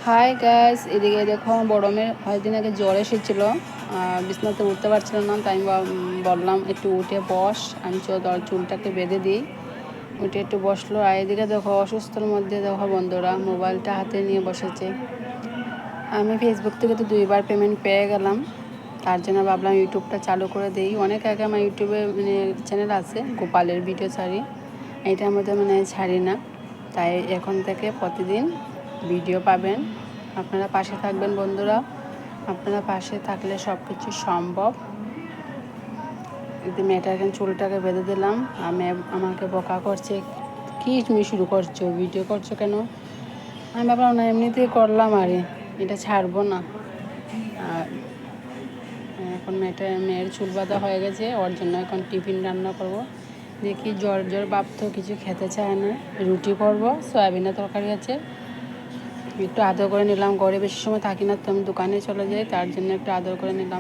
Hi guys, এদিকে দেখো বড় মেয়ের কয়েকদিন আগে জ্বর এসেছিল। বিছানাতে উঠতে পারছিল না, তাই আমি বললাম একটু উঠে বস, আমি চুলটাকে বেঁধে দিই। উঠে একটু বসলো, আর এদিকে দেখো অসুস্থর মধ্যে দেখো বন্ধুরা মোবাইলটা হাতে নিয়ে বসেছে। আমি ফেসবুক থেকে তো 2বার পেমেন্ট পেয়ে গেলাম, তার জন্য ভাবলাম ইউটিউবটা চালু করে দিই। অনেক আগে আমার ইউটিউবে চ্যানেল আছে, গোপালের ভিডিও ছাড়ি, এটার মধ্যে ছাড়ি না। তাই এখন থেকে প্রতিদিন ভিডিও পাবেন। আপনারা পাশে থাকবেন বন্ধুরা, আপনারা পাশে থাকলে সব কিছু সম্ভব। যদি মেয়েটাকে চুলটাকে বেঁধে দিলাম, আমাকে বকা করছে, কি তুমি শুরু করছো, ভিডিও করছো কেন? আমি ভাবলাম না, এমনিতেই করলাম, আরে এটা ছাড়বো না। আর এখন মেয়ের চুল বাঁধা হয়ে গেছে, ওর জন্য এখন টিফিন রান্না করব। দেখি জ্বর ভাব তো কিছু খেতে চায় না, রুটি করব, সয়াবিনের তরকারি আছে। একটু আদর করে নিলাম, ঘরে বেশি সময় থাকি না তো, আমি দোকানে চলে যাই, তার জন্য একটু আদর করে নিলাম।